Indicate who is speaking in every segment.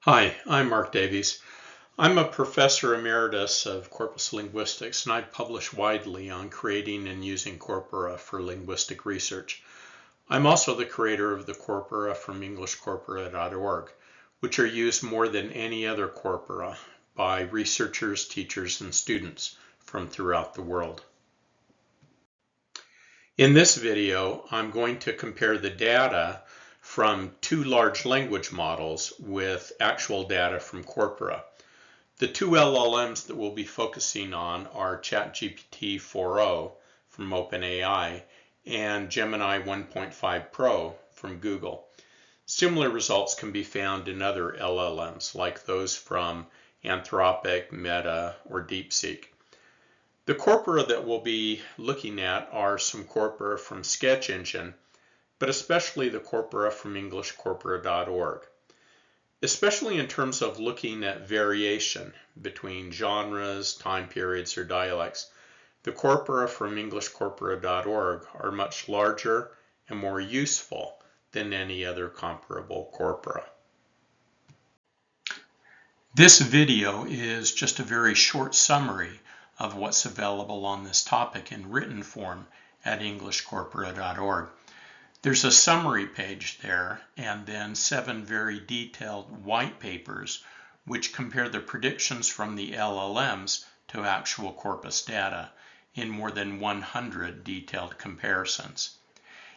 Speaker 1: Hi, I'm Mark Davies. I'm a professor emeritus of corpus linguistics, and I've published widely on creating and using corpora for linguistic research. I'm also the creator of the corpora from EnglishCorpora.org, which are used more than any other corpora by researchers, teachers, and students from throughout the world. In this video, I'm going to compare the data from two large language models with actual data from corpora. The two LLMs that we'll be focusing on are ChatGPT 4.0 from OpenAI and Gemini 1.5 Pro from Google. Similar results can be found in other LLMs like those from Anthropic, Meta, or DeepSeek. The corpora that we'll be looking at are some corpora from Sketch Engine, but especially the corpora from EnglishCorpora.org. Especially in terms of looking at variation between genres, time periods, or dialects, the corpora from EnglishCorpora.org are much larger and more useful than any other comparable corpora. This video is just a very short summary of what's available on this topic in written form at EnglishCorpora.org. There's a summary page there, and then 7 very detailed white papers which compare the predictions from the LLMs to actual corpus data in more than 100 detailed comparisons.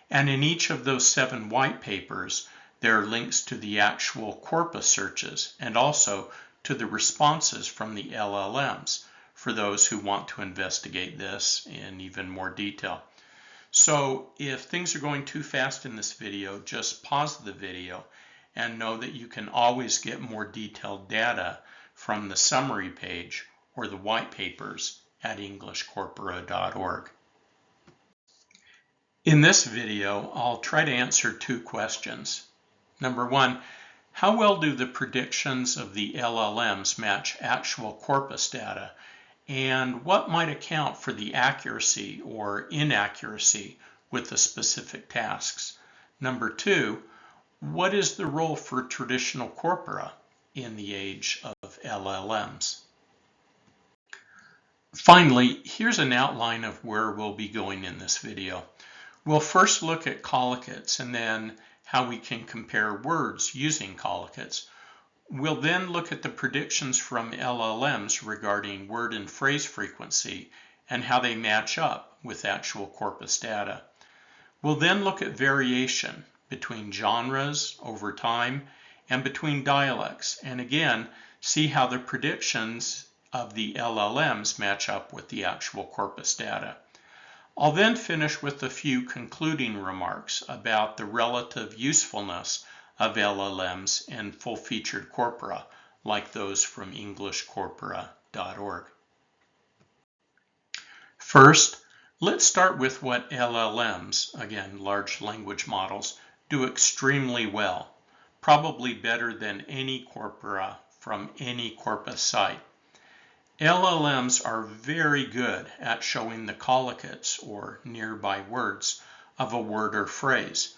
Speaker 1: And in each of those 7 white papers, there are links to the actual corpus searches and also to the responses from the LLMs for those who want to investigate this in even more detail. So if things are going too fast in this video, just pause the video and know that you can always get more detailed data from the summary page or the white papers at EnglishCorpora.org. In this video, I'll try to answer 2 questions. Number 1, how well do the predictions of the LLMs match actual corpus data? And what might account for the accuracy or inaccuracy with the specific tasks? Number 2, what is the role for traditional corpora in the age of LLMs? Finally, here's an outline of where we'll be going in this video. We'll first look at collocates and then how we can compare words using collocates. We'll then look at the predictions from LLMs regarding word and phrase frequency and how they match up with actual corpus data. We'll then look at variation between genres over time and between dialects, and again, see how the predictions of the LLMs match up with the actual corpus data. I'll then finish with a few concluding remarks about the relative usefulness of LLMs and full-featured corpora, like those from EnglishCorpora.org. First, let's start with what LLMs, again, large language models, do extremely well, probably better than any corpora from any corpus site. LLMs are very good at showing the collocates, or nearby words, of a word or phrase,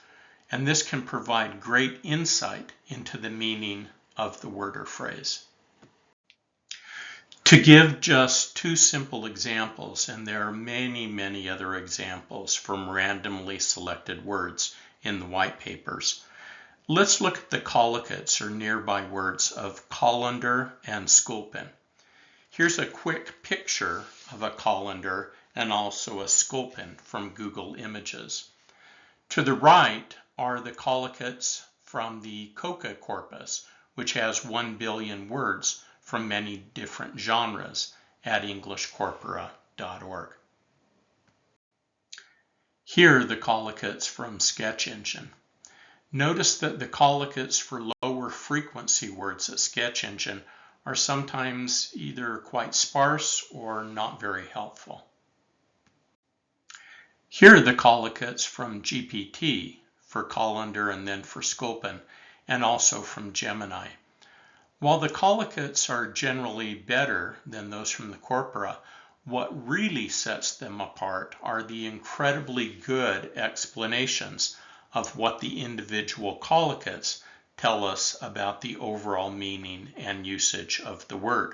Speaker 1: and this can provide great insight into the meaning of the word or phrase. To give just 2 simple examples, and there are many other examples from randomly selected words in the white papers, let's look at the collocates, or nearby words, of colander and sculpin. Here's a quick picture of a colander and also a sculpin from Google Images. To the right are the collocates from the COCA corpus, which has 1 billion words from many different genres at EnglishCorpora.org. Here are the collocates from Sketch Engine. Notice that the collocates for lower frequency words at Sketch Engine are sometimes either quite sparse or not very helpful. Here are the collocates from GPT for colander and then for sculpin, and also from Gemini. While the collocates are generally better than those from the corpora, what really sets them apart are the incredibly good explanations of what the individual collocates tell us about the overall meaning and usage of the word.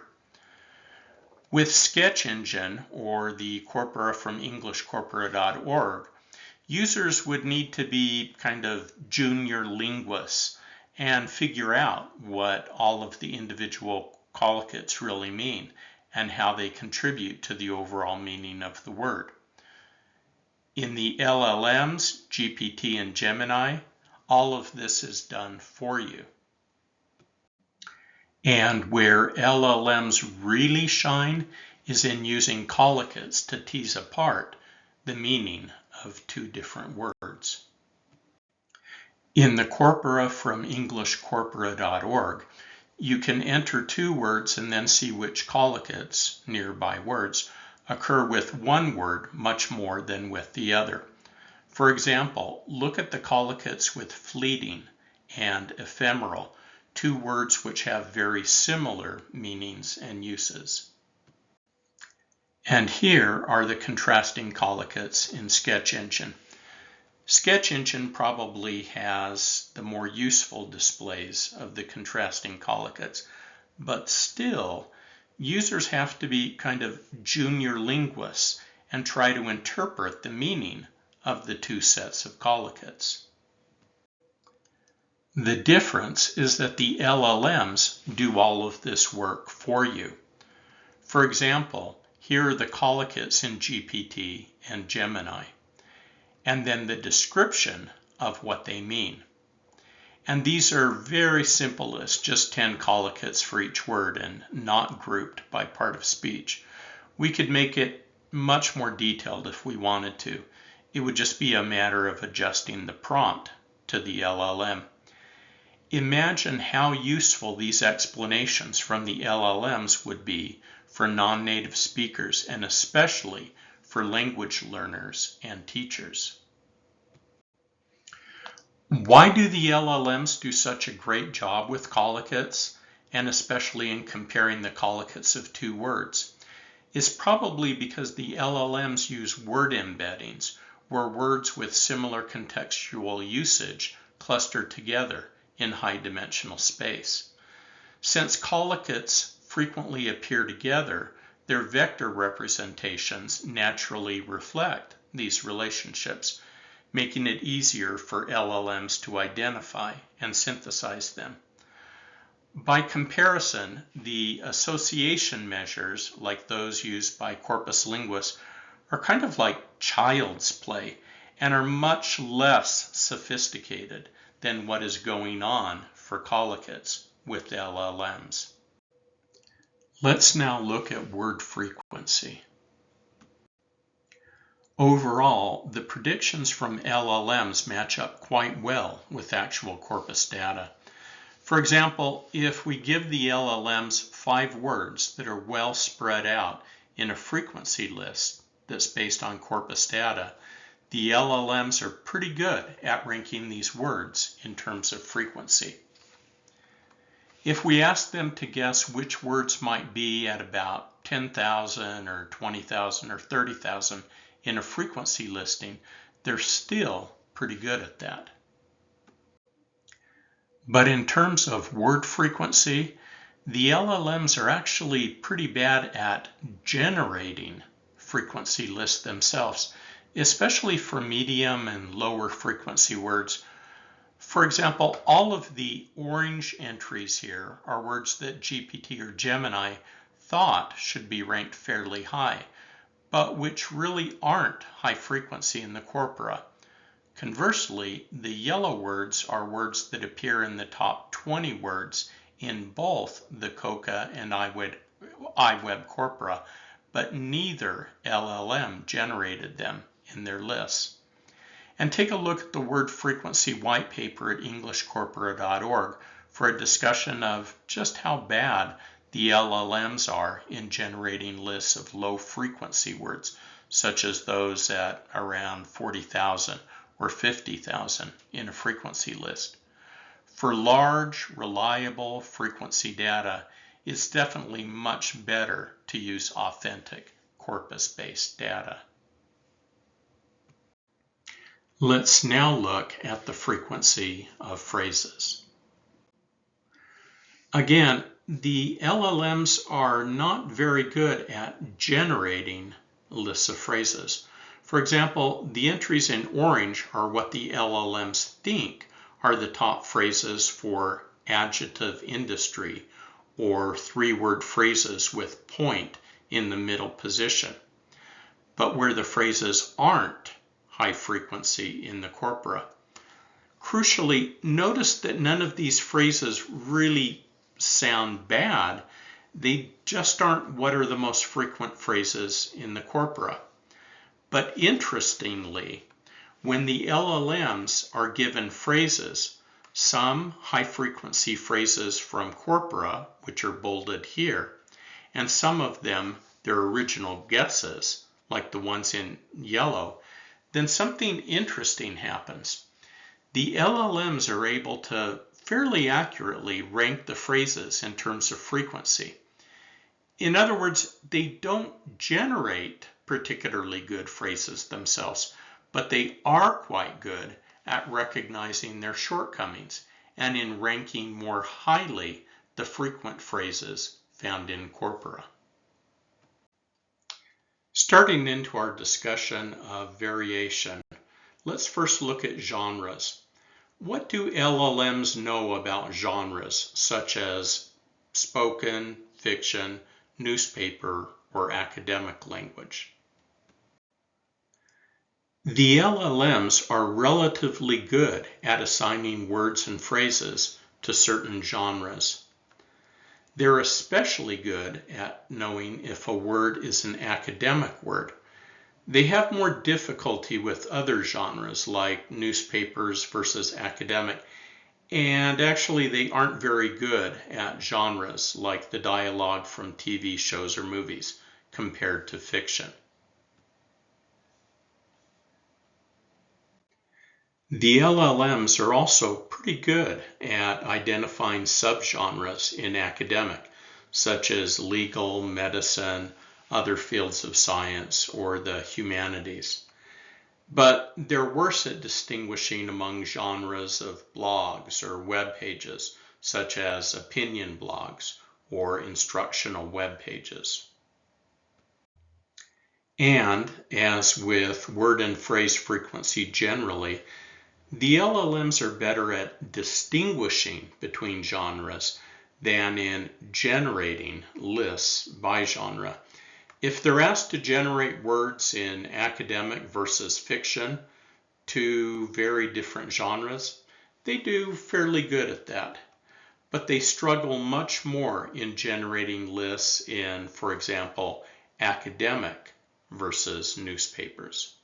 Speaker 1: With Sketch Engine, or the Corpora from EnglishCorpora.org, users would need to be kind of junior linguists and figure out what all of the individual collocates really mean and how they contribute to the overall meaning of the word. In the LLMs, GPT and Gemini, all of this is done for you. And where LLMs really shine is in using collocates to tease apart the meaning of two different words. In the Corpora from EnglishCorpora.org, you can enter two words and then see which collocates, nearby words, occur with one word much more than with the other. For example, look at the collocates with fleeting and ephemeral, two words which have very similar meanings and uses. And here are the contrasting collocates in Sketch Engine. Sketch Engine probably has the more useful displays of the contrasting collocates, but still, users have to be kind of junior linguists and try to interpret the meaning of the two sets of collocates. The difference is that the LLMs do all of this work for you. For example, here are the collocates in GPT and Gemini, and then the description of what they mean. And these are very simple lists, just 10 collocates for each word and not grouped by part of speech. We could make it much more detailed if we wanted to. It would just be a matter of adjusting the prompt to the LLM. Imagine how useful these explanations from the LLMs would be for non-native speakers and especially for language learners and teachers. Why do the LLMs do such a great job with collocates, and especially in comparing the collocates of two words? It's probably because the LLMs use word embeddings, where words with similar contextual usage cluster together in high-dimensional space. Since collocates frequently appear together, their vector representations naturally reflect these relationships, making it easier for LLMs to identify and synthesize them. By comparison, the association measures, like those used by corpus linguists, are kind of like child's play and are much less sophisticated than what is going on for collocates with LLMs. Let's now look at word frequency. Overall, the predictions from LLMs match up quite well with actual corpus data. For example, if we give the LLMs 5 words that are well spread out in a frequency list that's based on corpus data, the LLMs are pretty good at ranking these words in terms of frequency. If we ask them to guess which words might be at about 10,000 or 20,000 or 30,000 in a frequency listing, they're still pretty good at that. But in terms of word frequency, the LLMs are actually pretty bad at generating frequency lists themselves, especially for medium and lower frequency words. For example, all of the orange entries here are words that GPT or Gemini thought should be ranked fairly high, but which really aren't high frequency in the corpora. Conversely, the yellow words are words that appear in the top 20 words in both the COCA and iWeb corpora, but neither LLM generated them in their lists. And take a look at the word frequency white paper at EnglishCorpora.org for a discussion of just how bad the LLMs are in generating lists of low frequency words, such as those at around 40,000 or 50,000 in a frequency list. For large, reliable frequency data, it's definitely much better to use authentic corpus-based data. Let's now look at the frequency of phrases. Again, the LLMs are not very good at generating lists of phrases. For example, the entries in orange are what the LLMs think are the top phrases for adjective industry or three-word phrases with point in the middle position. But where the phrases aren't high frequency in the corpora. Crucially, notice that none of these phrases really sound bad. They just aren't what are the most frequent phrases in the corpora. But interestingly, when the LLMs are given phrases, some high-frequency phrases from corpora, which are bolded here, and some of them their original guesses, like the ones in yellow, then something interesting happens. The LLMs are able to fairly accurately rank the phrases in terms of frequency. In other words, they don't generate particularly good phrases themselves, but they are quite good at recognizing their shortcomings and in ranking more highly the frequent phrases found in corpora. Starting into our discussion of variation, let's first look at genres. What do LLMs know about genres such as spoken, fiction, newspaper, or academic language? The LLMs are relatively good at assigning words and phrases to certain genres. They're especially good at knowing if a word is an academic word. They have more difficulty with other genres like newspapers versus academic, and actually they aren't very good at genres like the dialogue from TV shows or movies compared to fiction. The LLMs are also pretty good at identifying subgenres in academic, such as legal, medicine, other fields of science, or the humanities. But they're worse at distinguishing among genres of blogs or web pages, such as opinion blogs or instructional web pages. And as with word and phrase frequency generally, the LLMs are better at distinguishing between genres than in generating lists by genre. If they're asked to generate words in academic versus fiction, two very different genres, they do fairly good at that. But they struggle much more in generating lists in, for example, academic versus newspapers.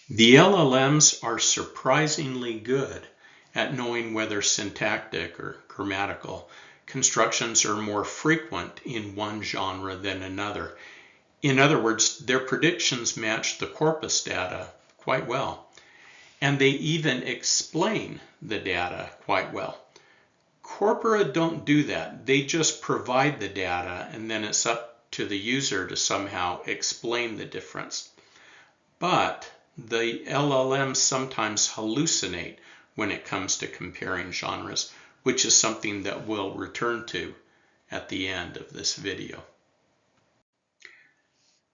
Speaker 1: The LLMs are surprisingly good at knowing whether syntactic or grammatical constructions are more frequent in one genre than another. In other words, their predictions match the corpus data quite well, and they even explain the data quite well. Corpora don't do that. They just provide the data, and then it's up to the user to somehow explain the difference. But the LLMs sometimes hallucinate when it comes to comparing genres, which is something that we'll return to at the end of this video.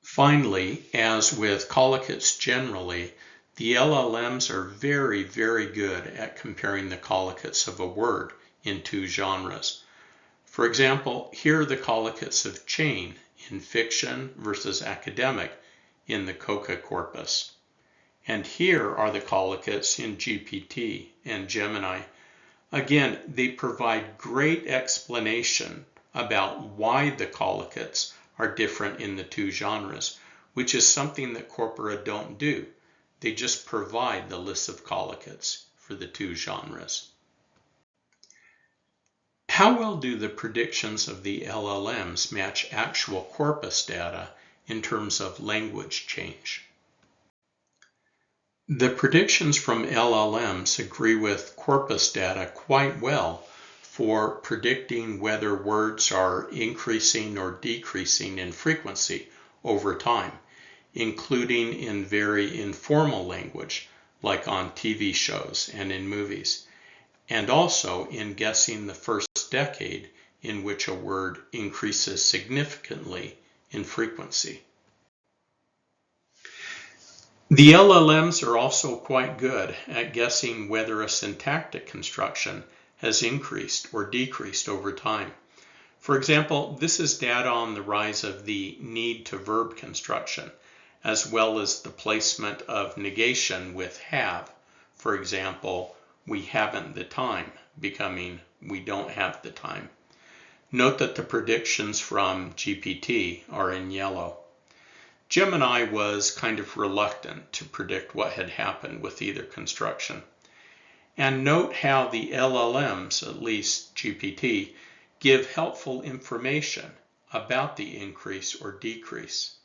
Speaker 1: Finally, as with collocates generally, the LLMs are very, very good at comparing the collocates of a word in two genres. For example, here are the collocates of chain in fiction versus academic in the COCA corpus. And here are the collocates in GPT and Gemini. Again, they provide great explanation about why the collocates are different in the two genres, which is something that corpora don't do. They just provide the list of collocates for the two genres. How well do the predictions of the LLMs match actual corpus data in terms of language change? The predictions from LLMs agree with corpus data quite well for predicting whether words are increasing or decreasing in frequency over time, including in very informal language, like on TV shows and in movies, and also in guessing the first first decade in which a word increases significantly in frequency. The LLMs are also quite good at guessing whether a syntactic construction has increased or decreased over time. For example, this is data on the rise of the need-to-verb construction, as well as the placement of negation with have. For example, we haven't the time, becoming we don't have the time. Note that the predictions from GPT are in yellow. Gemini was kind of reluctant to predict what had happened with either construction. And note how the LLMs, at least GPT, give helpful information about the increase or decrease.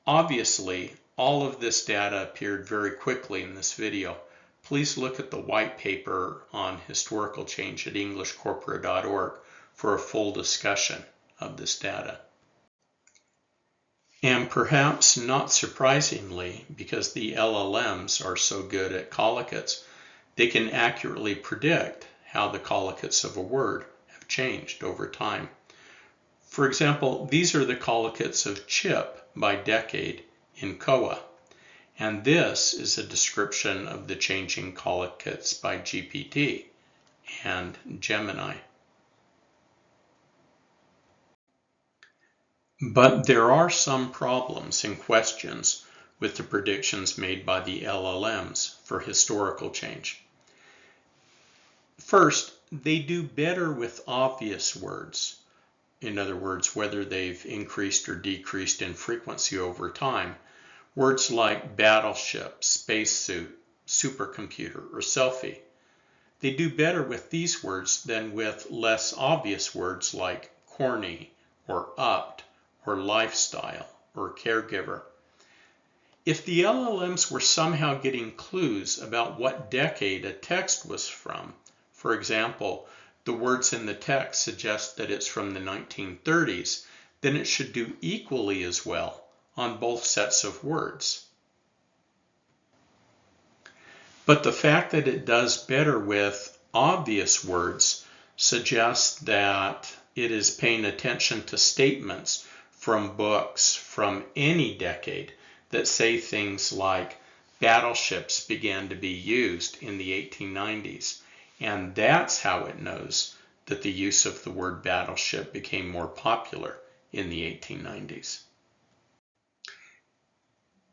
Speaker 1: Obviously, all of this data appeared very quickly in this video. Please look at the white paper on historical change at englishcorpora.org for a full discussion of this data. And perhaps not surprisingly, because the LLMs are so good at collocates, they can accurately predict how the collocates of a word have changed over time. For example, these are the collocates of chip by decade in COA, and this is a description of the changing collocates by GPT and Gemini. But there are some problems and questions with the predictions made by the LLMs for historical change. First, they do better with obvious words. In other words, whether they've increased or decreased in frequency over time. Words like battleship, spacesuit, supercomputer, or selfie. They do better with these words than with less obvious words like corny, or upped, or lifestyle, or caregiver. If the LLMs were somehow getting clues about what decade a text was from, for example, the words in the text suggest that it's from the 1930s, then it should do equally as well on both sets of words. But the fact that it does better with obvious words suggests that it is paying attention to statements from books from any decade that say things like battleships began to be used in the 1890s, and that's how it knows that the use of the word battleship became more popular in the 1890s.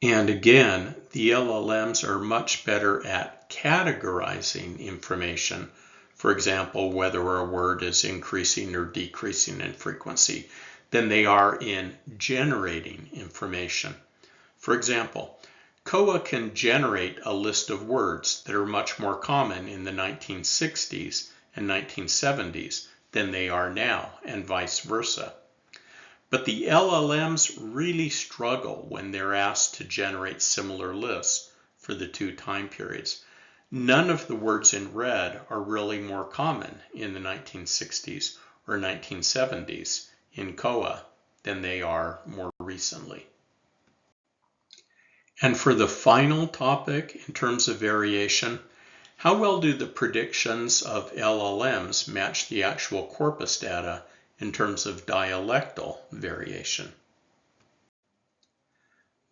Speaker 1: And again, the LLMs are much better at categorizing information, for example, whether a word is increasing or decreasing in frequency, than they are in generating information. For example, COA can generate a list of words that are much more common in the 1960s and 1970s than they are now, and vice versa. But the LLMs really struggle when they're asked to generate similar lists for the two time periods. None of the words in red are really more common in the 1960s or 1970s in COA than they are more recently. And for the final topic in terms of variation, how well do the predictions of LLMs match the actual corpus data in terms of dialectal variation?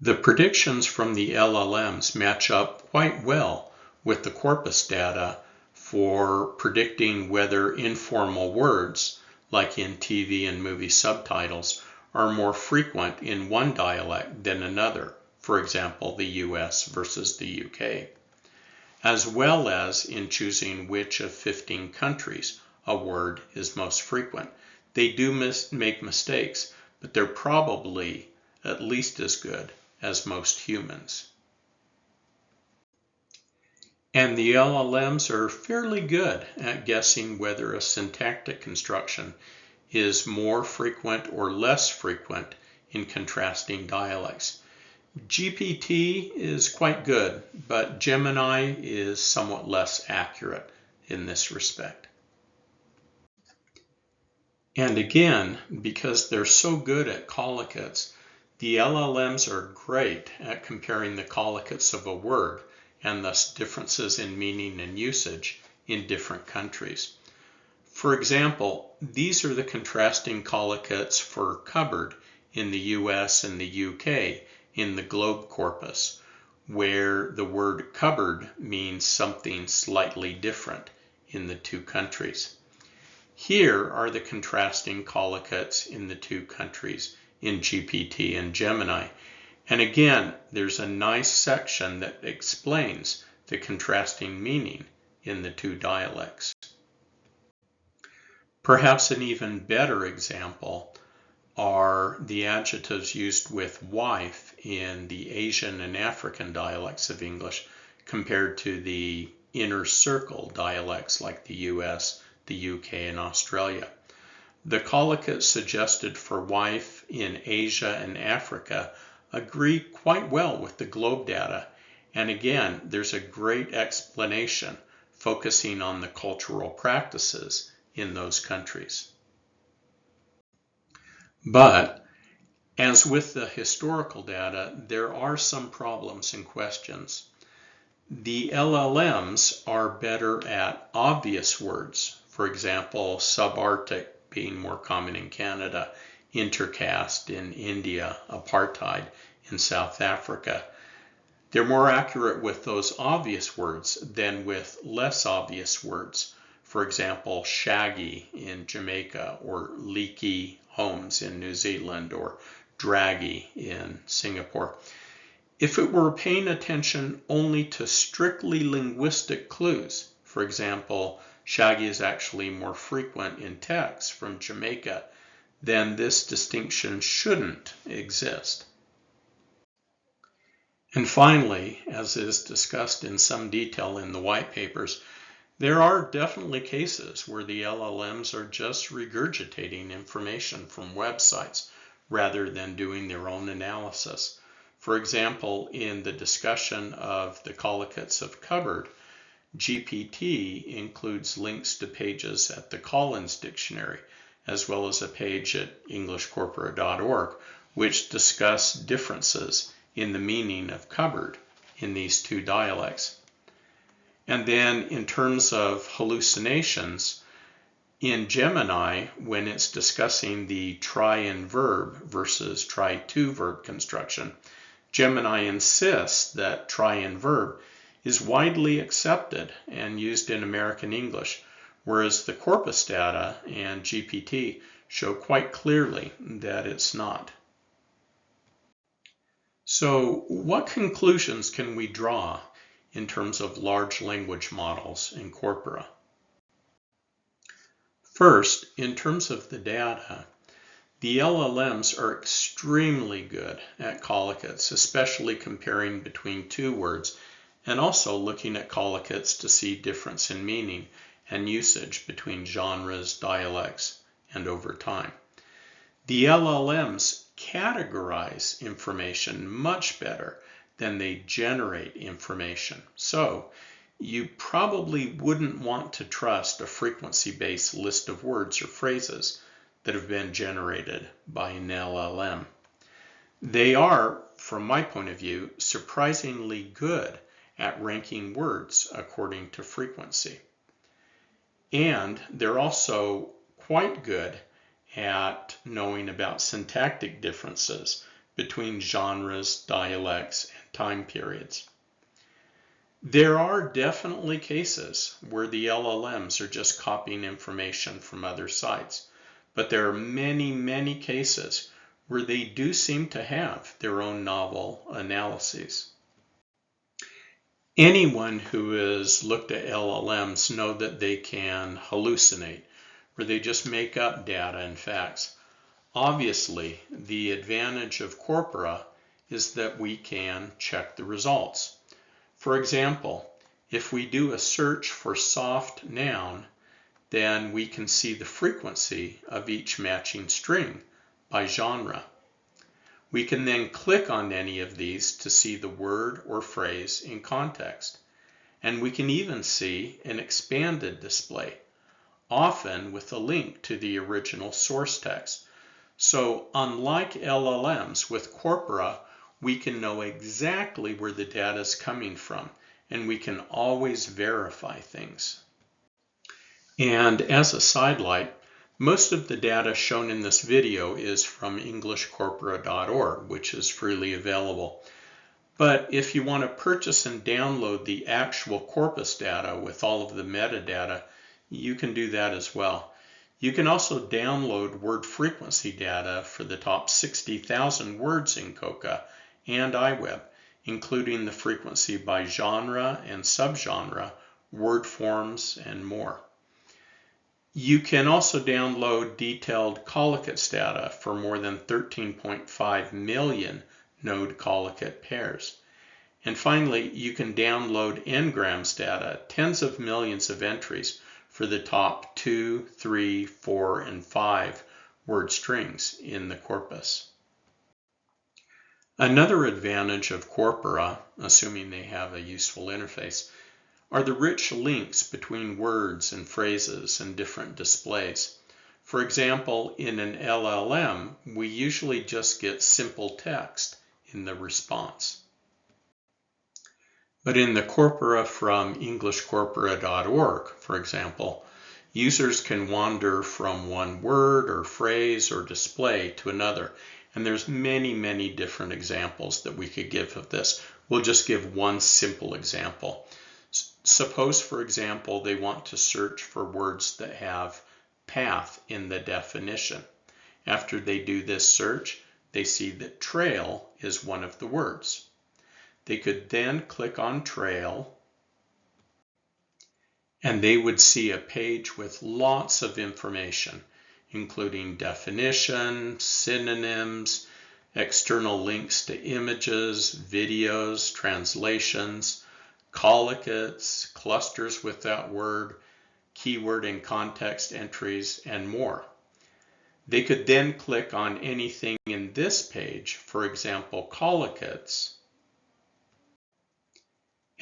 Speaker 1: The predictions from the LLMs match up quite well with the corpus data for predicting whether informal words, like in TV and movie subtitles, are more frequent in one dialect than another, for example, the US versus the UK, as well as in choosing which of 15 countries a word is most frequent. They do make mistakes, but they're probably at least as good as most humans. And the LLMs are fairly good at guessing whether a syntactic construction is more frequent or less frequent in contrasting dialects. GPT is quite good, but Gemini is somewhat less accurate in this respect. And again, because they're so good at collocates, the LLMs are great at comparing the collocates of a word and thus differences in meaning and usage in different countries. For example, these are the contrasting collocates for cupboard in the US and the UK in the globe corpus, where the word cupboard means something slightly different in the two countries. Here are the contrasting collocates in the two countries in GPT and Gemini. And again, there's a nice section that explains the contrasting meaning in the two dialects. Perhaps an even better example are the adjectives used with wife in the Asian and African dialects of English compared to the inner circle dialects like the US, the UK, and Australia. The collocates suggested for wife in Asia and Africa agree quite well with the globe data, and again, there's a great explanation focusing on the cultural practices in those countries. But, as with the historical data, there are some problems and questions. The LLMs are better at obvious words, for example, subarctic being more common in Canada, intercaste in India, apartheid in South Africa. They're more accurate with those obvious words than with less obvious words. For example, shaggy in Jamaica, or leaky homes in New Zealand, or draggy in Singapore. If it were paying attention only to strictly linguistic clues, for example, shaggy is actually more frequent in text from Jamaica, then this distinction shouldn't exist. And finally, as is discussed in some detail in the white papers, there are definitely cases where the LLMs are just regurgitating information from websites rather than doing their own analysis. For example, in the discussion of the collocates of cupboard, GPT includes links to pages at the Collins Dictionary, as well as a page at EnglishCorpora.org, which discuss differences in the meaning of cupboard in these two dialects. And then in terms of hallucinations, in Gemini, when it's discussing the try-in verb versus try-to verb construction, Gemini insists that try-in verb is widely accepted and used in American English, whereas the corpus data and GPT show quite clearly that it's not. So, what conclusions can we draw in terms of large language models in Corpora? First, in terms of the data, the LLMs are extremely good at collocates, especially comparing between two words, and also looking at collocates to see difference in meaning and usage between genres, dialects, and over time. The LLMs categorize information much better than they generate information. So you probably wouldn't want to trust a frequency-based list of words or phrases that have been generated by an LLM. They are, from my point of view, surprisingly good at ranking words according to frequency. And they're also quite good at knowing about syntactic differences between genres, dialects, and time periods. There are definitely cases where the LLMs are just copying information from other sites, but there are many, many cases where they do seem to have their own novel analyses. Anyone who has looked at LLMs know that they can hallucinate, where they just make up data and facts. Obviously, the advantage of Corpora is that we can check the results. For example, if we do a search for soft noun, then we can see the frequency of each matching string by genre. We can then click on any of these to see the word or phrase in context. And we can even see an expanded display, often with a link to the original source text. So unlike LLMs, with Corpora, we can know exactly where the data is coming from, and we can always verify things. And as a sidelight, most of the data shown in this video is from EnglishCorpora.org, which is freely available. But if you want to purchase and download the actual corpus data with all of the metadata, you can do that as well. You can also download word frequency data for the top 60,000 words in COCA and iWeb, including the frequency by genre and subgenre, word forms, and more. You can also download detailed Collocates data for more than 13.5 million node collocate pairs. And finally, you can download n-grams data, tens of millions of entries for the top 2, 3, 4, and 5 word strings in the corpus. Another advantage of Corpora, assuming they have a useful interface, are the rich links between words and phrases and different displays. For example, in an LLM, we usually just get simple text in the response. But in the corpora from EnglishCorpora.org, for example, users can wander from one word or phrase or display to another. And there's many different examples that we could give of this. We'll just give one simple example. Suppose, for example, they want to search for words that have path in the definition. After they do this search, they see that trail is one of the words. They could then click on trail, and they would see a page with lots of information, including definition, synonyms, external links to images, videos, translations, collocates, clusters with that word, keyword and context entries, and more. They could then click on anything in this page, for example, collocates,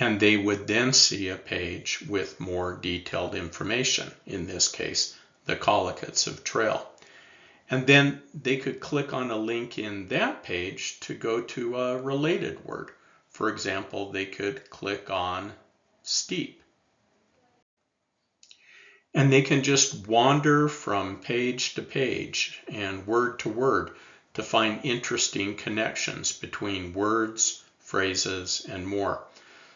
Speaker 1: and they would then see a page with more detailed information, in this case, the collocates of trail. And then they could click on a link in that page to go to a related word. For example, they could click on steep. And they can just wander from page to page and word to word to find interesting connections between words, phrases, and more.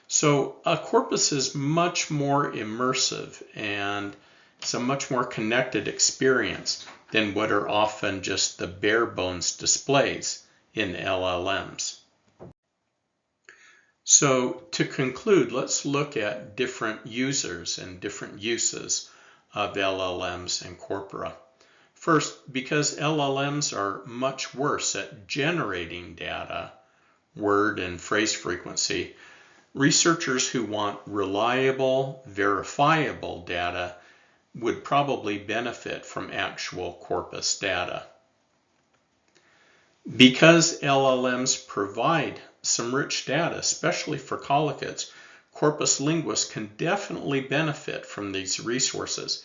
Speaker 1: So a corpus is much more immersive and it's a much more connected experience than what are often just the bare bones displays in LLMs. So to conclude, let's look at different users and different uses of LLMs and corpora. First, because LLMs are much worse at generating data, word and phrase frequency, researchers who want reliable, verifiable data would probably benefit from actual corpus data. Because LLMs provide some rich data, especially for collocates, corpus linguists can definitely benefit from these resources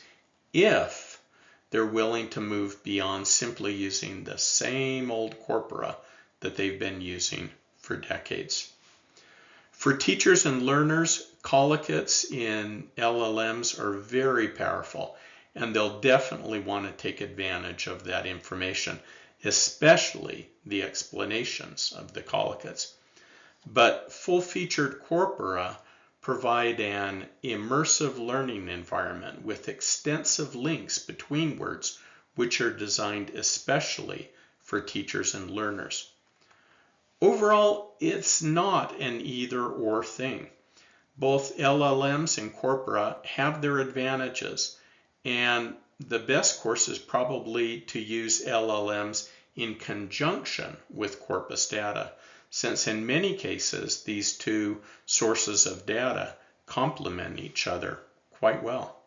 Speaker 1: if they're willing to move beyond simply using the same old corpora that they've been using for decades. For teachers and learners, collocates in LLMs are very powerful, and they'll definitely want to take advantage of that information, especially the explanations of the collocates. But full-featured corpora provide an immersive learning environment with extensive links between words, which are designed especially for teachers and learners. Overall, it's not an either-or thing. Both LLMs and corpora have their advantages, and the best course is probably to use LLMs in conjunction with corpus data, since in many cases these two sources of data complement each other quite well.